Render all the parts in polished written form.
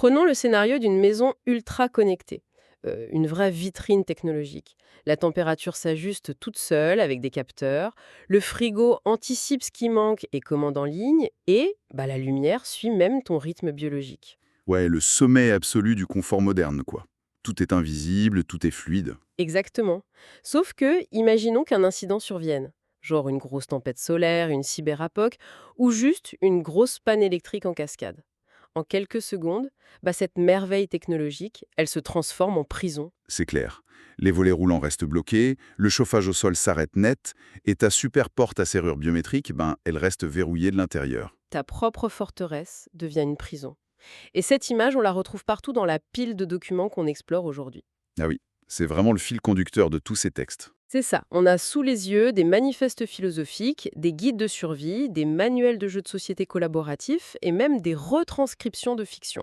Prenons le scénario d'une maison ultra connectée, une vraie vitrine technologique. La température s'ajuste toute seule avec des capteurs, le frigo anticipe ce qui manque et commande en ligne, et la lumière suit même ton rythme biologique. Ouais, le sommet absolu du confort moderne, quoi. Tout est invisible, tout est fluide. Exactement. Sauf que, imaginons qu'un incident survienne, genre une grosse tempête solaire, une cyberapoque, ou juste une grosse panne électrique en cascade. En quelques secondes, cette merveille technologique, elle se transforme en prison. C'est clair. Les volets roulants restent bloqués, le chauffage au sol s'arrête net, et ta super porte à serrure biométrique, elle reste verrouillée de l'intérieur. Ta propre forteresse devient une prison. Et cette image, on la retrouve partout dans la pile de documents qu'on explore aujourd'hui. Ah oui, c'est vraiment le fil conducteur de tous ces textes. C'est ça, on a sous les yeux des manifestes philosophiques, des guides de survie, des manuels de jeux de société collaboratifs et même des retranscriptions de fiction.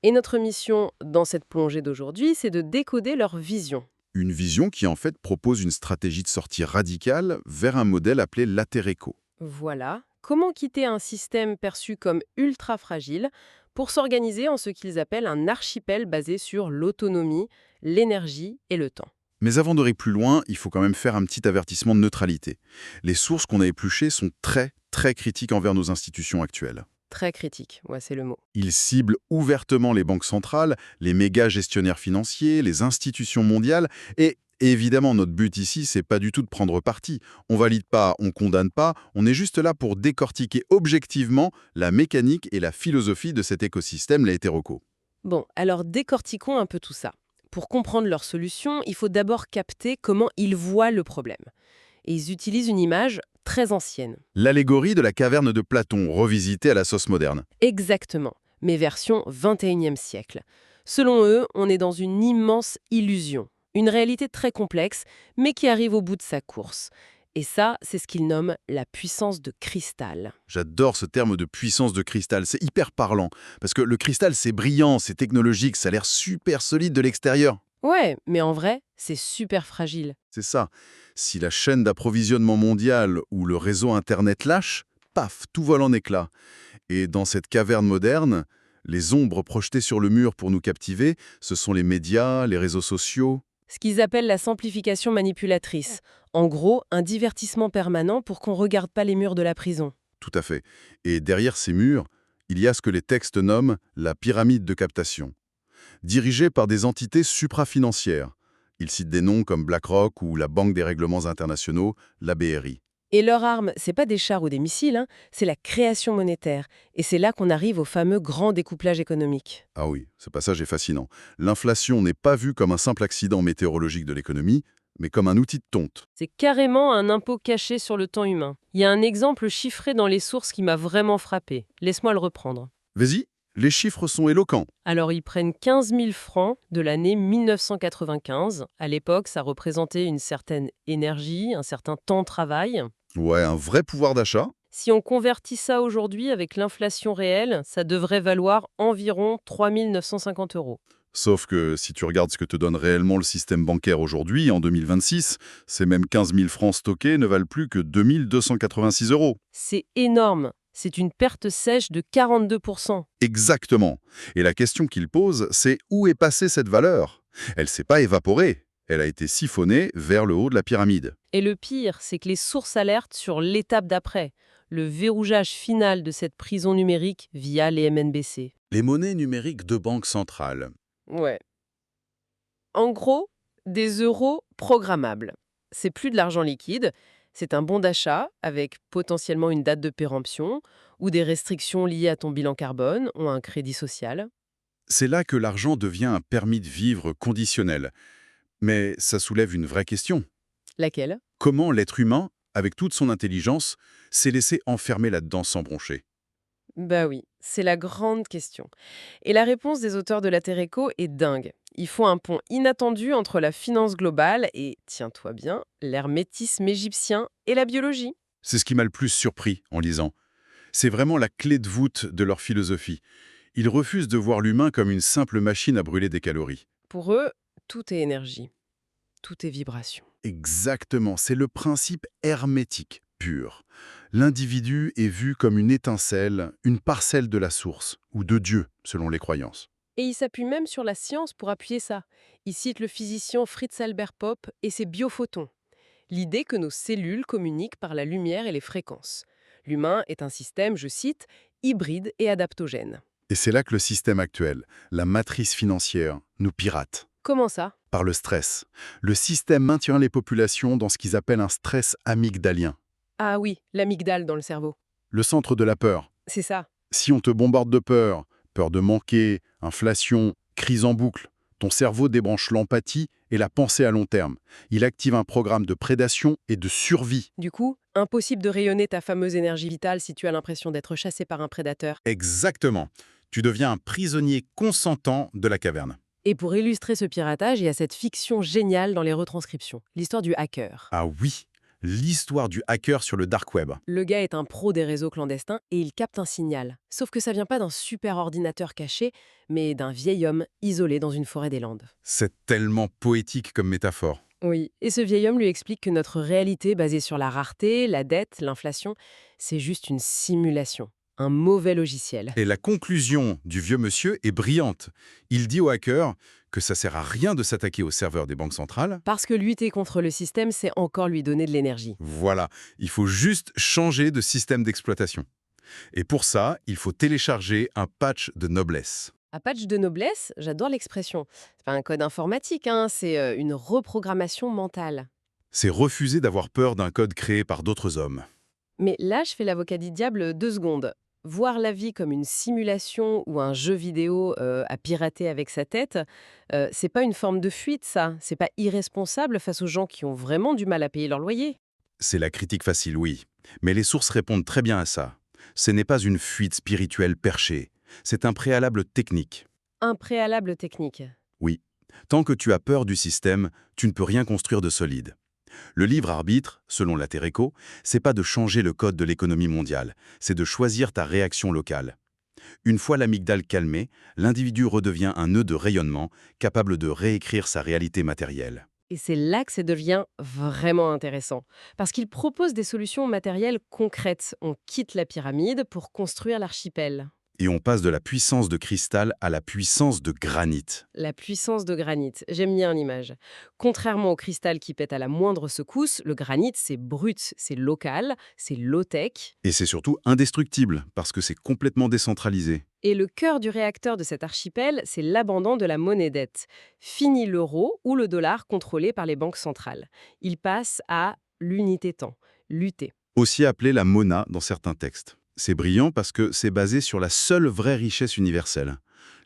Et notre mission dans cette plongée d'aujourd'hui, c'est de décoder leur vision. Une vision qui en fait propose une stratégie de sortie radicale vers un modèle appelé l'Atereco. Voilà, comment quitter un système perçu comme ultra fragile pour s'organiser en ce qu'ils appellent un archipel basé sur l'autonomie, l'énergie et le temps. Mais avant d'aller plus loin, il faut quand même faire un petit avertissement de neutralité. Les sources qu'on a épluchées sont très, très critiques envers nos institutions actuelles. Très critique, ouais, c'est le mot. Ils ciblent ouvertement les banques centrales, les méga gestionnaires financiers, les institutions mondiales, et évidemment, notre but ici, c'est pas du tout de prendre parti. On valide pas, on condamne pas, on est juste là pour décortiquer objectivement la mécanique et la philosophie de cet écosystème, les hétérocos. Bon, alors décortiquons un peu tout ça. Pour comprendre leur solution, il faut d'abord capter comment ils voient le problème. Et ils utilisent une image très ancienne. L'allégorie de la caverne de Platon, revisitée à la sauce moderne. Exactement, mais version 21e siècle. Selon eux, on est dans une immense illusion. Une réalité très complexe, mais qui arrive au bout de sa course. Et ça, c'est ce qu'ils nomment la puissance de cristal. J'adore ce terme de puissance de cristal, c'est hyper parlant. Parce que le cristal, c'est brillant, c'est technologique, ça a l'air super solide de l'extérieur. Ouais, mais en vrai, c'est super fragile. C'est ça. Si la chaîne d'approvisionnement mondiale ou le réseau Internet lâche, paf, tout vole en éclats. Et dans cette caverne moderne, les ombres projetées sur le mur pour nous captiver, ce sont les médias, les réseaux sociaux. Ce qu'ils appellent la simplification manipulatrice. En gros, un divertissement permanent pour qu'on ne regarde pas les murs de la prison. Tout à fait. Et derrière ces murs, il y a ce que les textes nomment la pyramide de captation. Dirigée par des entités suprafinancières. Ils citent des noms comme BlackRock ou la Banque des règlements internationaux, la BRI. Et leur arme, c'est pas des chars ou des missiles, c'est la création monétaire. Et c'est là qu'on arrive au fameux grand découplage économique. Ah oui, ce passage est fascinant. L'inflation n'est pas vue comme un simple accident météorologique de l'économie, mais comme un outil de tonte. C'est carrément un impôt caché sur le temps humain. Il y a un exemple chiffré dans les sources qui m'a vraiment frappé. Laisse-moi le reprendre. Vas-y, les chiffres sont éloquents. Alors ils prennent 15 000 francs de l'année 1995. À l'époque, ça représentait une certaine énergie, un certain temps de travail. Ouais, un vrai pouvoir d'achat. Si on convertit ça aujourd'hui avec l'inflation réelle, ça devrait valoir environ 3 950 euros. Sauf que si tu regardes ce que te donne réellement le système bancaire aujourd'hui, en 2026, ces mêmes 15 000 francs stockés ne valent plus que 2 286 euros. C'est énorme. C'est une perte sèche de 42%. Exactement. Et la question qu'il pose, c'est où est passée cette valeur? Elle s'est pas évaporée. Elle a été siphonnée vers le haut de la pyramide. Et le pire, c'est que les sources alertent sur l'étape d'après, le verrouillage final de cette prison numérique via les MNBC. Les monnaies numériques de banque centrale. Ouais. En gros, des euros programmables. C'est plus de l'argent liquide, c'est un bon d'achat avec potentiellement une date de péremption ou des restrictions liées à ton bilan carbone ou un crédit social. C'est là que l'argent devient un permis de vivre conditionnel. Mais ça soulève une vraie question. Laquelle? Comment l'être humain, avec toute son intelligence, s'est laissé enfermer là-dedans sans broncher? Bah oui, c'est la grande question. Et la réponse des auteurs de la Terreco est dingue. Il faut un pont inattendu entre la finance globale et, tiens-toi bien, l'hermétisme égyptien et la biologie. C'est ce qui m'a le plus surpris en lisant. C'est vraiment la clé de voûte de leur philosophie. Ils refusent de voir l'humain comme une simple machine à brûler des calories. Pour eux, tout est énergie, tout est vibration. Exactement, c'est le principe hermétique pur. L'individu est vu comme une étincelle, une parcelle de la source, ou de Dieu, selon les croyances. Et il s'appuie même sur la science pour appuyer ça. Il cite le physicien Fritz Albert Popp et ses biophotons. L'idée que nos cellules communiquent par la lumière et les fréquences. L'humain est un système, je cite, hybride et adaptogène. Et c'est là que le système actuel, la matrice financière, nous pirate. Comment ça? Par le stress. Le système maintient les populations dans ce qu'ils appellent un stress amygdalien, Ah oui, l'amygdale dans le cerveau. le centre de la peur. C'est ça. Si on te bombarde de peur, peur de manquer, inflation, crise en boucle, ton cerveau débranche l'empathie et la pensée à long terme. Il active un programme de prédation et de survie. Du coup, impossible de rayonner ta fameuse énergie vitale si tu as l'impression d'être chassé par un prédateur. Exactement. Tu deviens un prisonnier consentant de la caverne. Et pour illustrer ce piratage, il y a cette fiction géniale dans les retranscriptions, l'histoire du hacker. Ah oui, l'histoire du hacker sur le dark web. Le gars est un pro des réseaux clandestins et il capte un signal. Sauf que ça vient pas d'un super ordinateur caché, mais d'un vieil homme isolé dans une forêt des Landes. C'est tellement poétique comme métaphore. Oui, et ce vieil homme lui explique que notre réalité basée sur la rareté, la dette, l'inflation, c'est juste une simulation, un mauvais logiciel. Et la conclusion du vieux monsieur est brillante. Il dit au hacker que ça sert à rien de s'attaquer aux serveurs des banques centrales. Parce que lutter contre le système, c'est encore lui donner de l'énergie. Voilà, il faut juste changer de système d'exploitation. Et pour ça, il faut télécharger un patch de noblesse. À patch de noblesse, j'adore l'expression. C'est pas un code informatique, hein, c'est une reprogrammation mentale. C'est refuser d'avoir peur d'un code créé par d'autres hommes. Mais là, je fais l'avocat du diable 2 secondes. Voir la vie comme une simulation ou un jeu vidéo à pirater avec sa tête, c'est pas une forme de fuite, ça. C'est pas irresponsable face aux gens qui ont vraiment du mal à payer leur loyer. C'est la critique facile, oui. Mais les sources répondent très bien à ça. Ce n'est pas une fuite spirituelle perchée. C'est un préalable technique. Un préalable technique. Oui. Tant que tu as peur du système, tu ne peux rien construire de solide. Le livre arbitre, selon la Terreco, c'est pas de changer le code de l'économie mondiale, c'est de choisir ta réaction locale. Une fois l'amygdale calmée, l'individu redevient un nœud de rayonnement, capable de réécrire sa réalité matérielle. Et c'est là que ça devient vraiment intéressant. Parce qu'il propose des solutions matérielles concrètes. On quitte la pyramide pour construire l'archipel. Et on passe de la puissance de cristal à la puissance de granit. La puissance de granit. J'aime bien l'image. Contrairement au cristal qui pète à la moindre secousse, le granit, c'est brut, c'est local, c'est low-tech. Et c'est surtout indestructible, parce que c'est complètement décentralisé. Et le cœur du réacteur de cet archipel, c'est l'abandon de la monnaie dette. Fini l'euro ou le dollar contrôlé par les banques centrales. Il passe à l'unité temps, l'UT. Aussi appelée la mona dans certains textes. C'est brillant parce que c'est basé sur la seule vraie richesse universelle,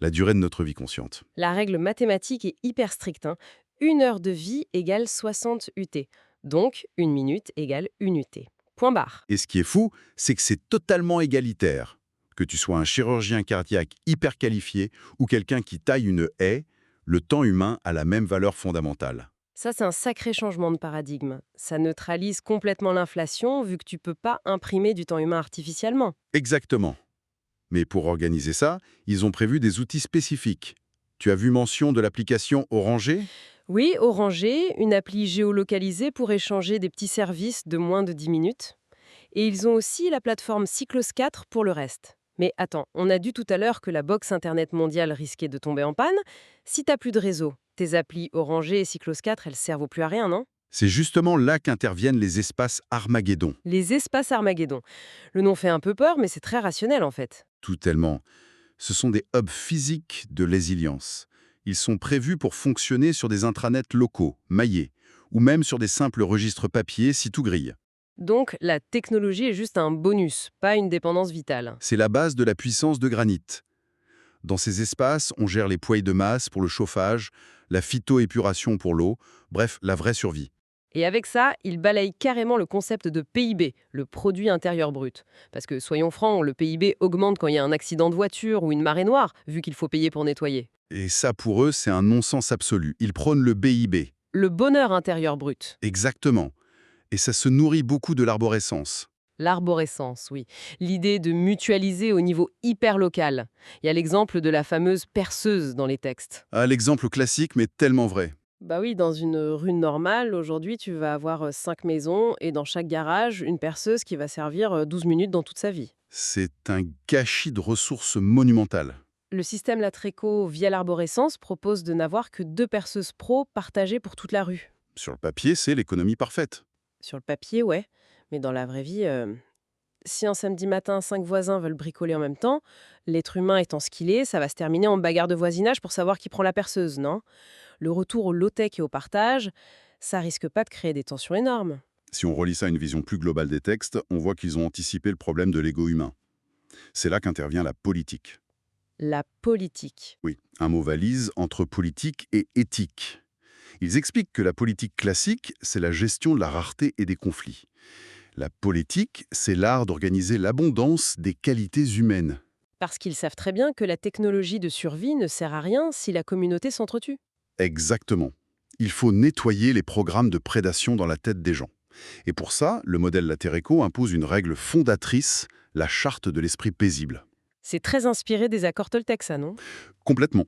la durée de notre vie consciente. La règle mathématique est hyper stricte, hein. 1 heure de vie égale 60 UT. Donc, 1 minute égale 1 UT. Point barre. Et ce qui est fou, c'est que c'est totalement égalitaire. Que tu sois un chirurgien cardiaque hyper qualifié ou quelqu'un qui taille une haie, le temps humain a la même valeur fondamentale. Ça, c'est un sacré changement de paradigme. Ça neutralise complètement l'inflation vu que tu peux pas imprimer du temps humain artificiellement. Exactement. Mais pour organiser ça, ils ont prévu des outils spécifiques. Tu as vu mention de l'application Oranger? Oui, Oranger, une appli géolocalisée pour échanger des petits services de moins de 10 minutes. Et ils ont aussi la plateforme Cyclos 4 pour le reste. Mais attends, on a dit tout à l'heure que la box Internet mondiale risquait de tomber en panne. Si t'as plus de réseau, tes applis Oranger et Cyclos 4, elles servent plus à rien, non? C'est justement là qu'interviennent les espaces Armageddon. Les espaces Armageddon. Le nom fait un peu peur, mais c'est très rationnel en fait. Tout tellement. Ce sont des hubs physiques de résilience. Ils sont prévus pour fonctionner sur des intranets locaux, maillés, ou même sur des simples registres papier si tout grille. Donc la technologie est juste un bonus, pas une dépendance vitale. C'est la base de la puissance de granit. Dans ces espaces, on gère les poêles de masse pour le chauffage, la phytoépuration pour l'eau, bref, la vraie survie. Et avec ça, il balaye carrément le concept de PIB, le produit intérieur brut. Parce que, soyons francs, le PIB augmente quand il y a un accident de voiture ou une marée noire, vu qu'il faut payer pour nettoyer. Et ça, pour eux, c'est un non-sens absolu. Ils prônent le BIB. Le bonheur intérieur brut. Exactement. Et ça se nourrit beaucoup de l'arborescence. L'arborescence, oui. L'idée de mutualiser au niveau hyper local. Il y a l'exemple de la fameuse perceuse dans les textes. Ah, l'exemple classique, mais tellement vrai. Bah oui, dans une rue normale, aujourd'hui, tu vas avoir 5 maisons et dans chaque garage, une perceuse qui va servir 12 minutes dans toute sa vie. C'est un gâchis de ressources monumentales. Le système Latreco via l'arborescence propose de n'avoir que 2 perceuses pro partagées pour toute la rue. Sur le papier, c'est l'économie parfaite. Sur le papier, ouais, mais dans la vraie vie, si un samedi matin, 5 voisins veulent bricoler en même temps, l'être humain étant ce qu'il est, ça va se terminer en bagarre de voisinage pour savoir qui prend la perceuse, non? Le retour au low-tech et au partage, ça risque pas de créer des tensions énormes. Si on relie ça à une vision plus globale des textes, on voit qu'ils ont anticipé le problème de l'ego humain. C'est là qu'intervient la politique. La politique. Oui, un mot valise entre politique et éthique. Ils expliquent que la politique classique, c'est la gestion de la rareté et des conflits. La politique, c'est l'art d'organiser l'abondance des qualités humaines. Parce qu'ils savent très bien que la technologie de survie ne sert à rien si la communauté s'entretue. Exactement. Il faut nettoyer les programmes de prédation dans la tête des gens. Et pour ça, le modèle Latereco impose une règle fondatrice, la charte de l'esprit paisible. C'est très inspiré des accords Toltec, ça, non? Complètement.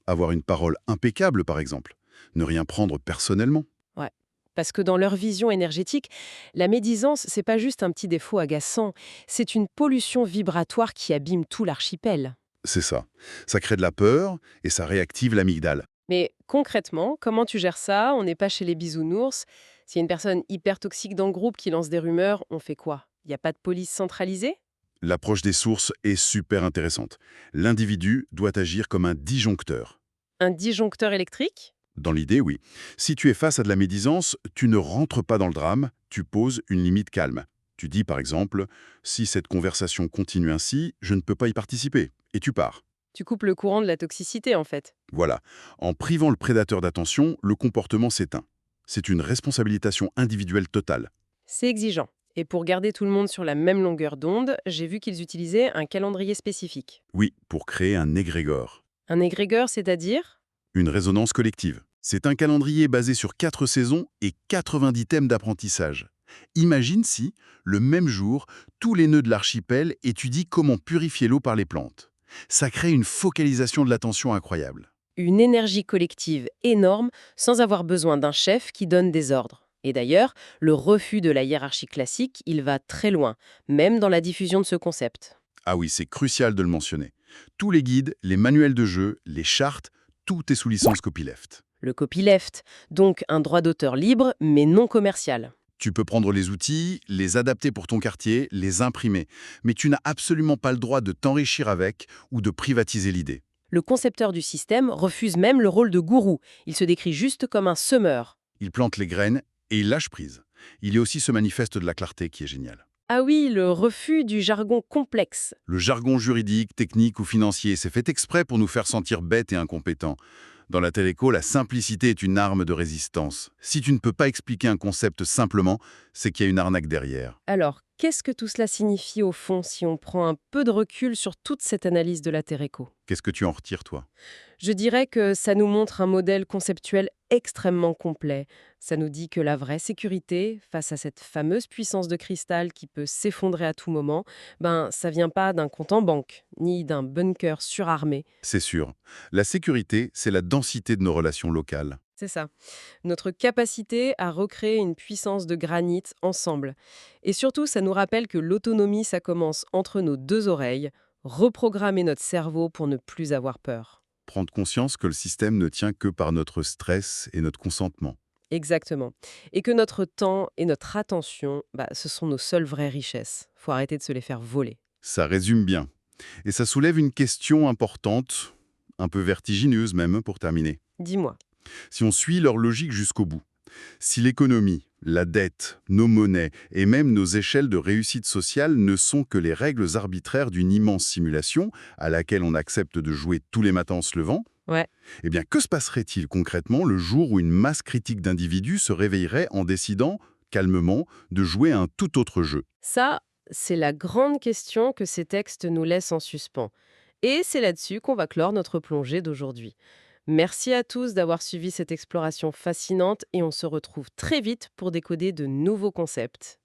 Avoir une parole impeccable, par exemple. Ne rien prendre personnellement. Ouais. Parce que dans leur vision énergétique, la médisance, c'est pas juste un petit défaut agaçant, c'est une pollution vibratoire qui abîme tout l'archipel. C'est ça. Ça crée de la peur et ça réactive l'amygdale. Mais concrètement, comment tu gères ça? On n'est pas chez les bisounours. S'il y a une personne hyper toxique dans le groupe qui lance des rumeurs, on fait quoi? Il n'y a pas de police centralisée? L'approche des sources est super intéressante. L'individu doit agir comme un disjoncteur. Un disjoncteur électrique? Dans l'idée, oui. Si tu es face à de la médisance, tu ne rentres pas dans le drame, tu poses une limite calme. Tu dis par exemple, si cette conversation continue ainsi, je ne peux pas y participer. Et tu pars. Tu coupes le courant de la toxicité, en fait. Voilà. En privant le prédateur d'attention, le comportement s'éteint. C'est une responsabilisation individuelle totale. C'est exigeant. Et pour garder tout le monde sur la même longueur d'onde, j'ai vu qu'ils utilisaient un calendrier spécifique. Oui, pour créer un égrégore. Un égrégore, c'est-à-dire? Une résonance collective. C'est un calendrier basé sur 4 saisons et 90 thèmes d'apprentissage. Imagine si, le même jour, tous les nœuds de l'archipel étudient comment purifier l'eau par les plantes. Ça crée une focalisation de l'attention incroyable. Une énergie collective énorme sans avoir besoin d'un chef qui donne des ordres. Et d'ailleurs, le refus de la hiérarchie classique, il va très loin, même dans la diffusion de ce concept. Ah oui, c'est crucial de le mentionner. Tous les guides, les manuels de jeu, les chartes, tout est sous licence copyleft. Le copyleft, donc un droit d'auteur libre mais non commercial. Tu peux prendre les outils, les adapter pour ton quartier, les imprimer, mais tu n'as absolument pas le droit de t'enrichir avec ou de privatiser l'idée. Le concepteur du système refuse même le rôle de gourou. Il se décrit juste comme un semeur. Il plante les graines et il lâche prise. Il y a aussi ce manifeste de la clarté qui est génial. Ah oui, le refus du jargon complexe. Le jargon juridique, technique ou financier, c'est fait exprès pour nous faire sentir bêtes et incompétents. Dans la téléco, la simplicité est une arme de résistance. Si tu ne peux pas expliquer un concept simplement, c'est qu'il y a une arnaque derrière. Alors, qu'est-ce que tout cela signifie au fond si on prend un peu de recul sur toute cette analyse de la Terreco? Qu'est-ce que tu en retires, toi? Je dirais que ça nous montre un modèle conceptuel extrêmement complet. Ça nous dit que la vraie sécurité, face à cette fameuse puissance de cristal qui peut s'effondrer à tout moment, ça vient pas d'un compte en banque, ni d'un bunker surarmé. C'est sûr. La sécurité, c'est la densité de nos relations locales. C'est ça. Notre capacité à recréer une puissance de granit ensemble. Et surtout, ça nous rappelle que l'autonomie, ça commence entre nos deux oreilles, reprogrammer notre cerveau pour ne plus avoir peur. Prendre conscience que le système ne tient que par notre stress et notre consentement. Exactement. Et que notre temps et notre attention, ce sont nos seules vraies richesses. Faut arrêter de se les faire voler. Ça résume bien. Et ça soulève une question importante, un peu vertigineuse même, pour terminer. Dis-moi. Si on suit leur logique jusqu'au bout, si l'économie, la dette, nos monnaies et même nos échelles de réussite sociale ne sont que les règles arbitraires d'une immense simulation à laquelle on accepte de jouer tous les matins en se levant, Ouais. eh bien, que se passerait-il concrètement le jour où une masse critique d'individus se réveillerait en décidant, calmement, de jouer un tout autre jeu? Ça, c'est la grande question que ces textes nous laissent en suspens. Et c'est là-dessus qu'on va clore notre plongée d'aujourd'hui. Merci à tous d'avoir suivi cette exploration fascinante et on se retrouve très vite pour décoder de nouveaux concepts.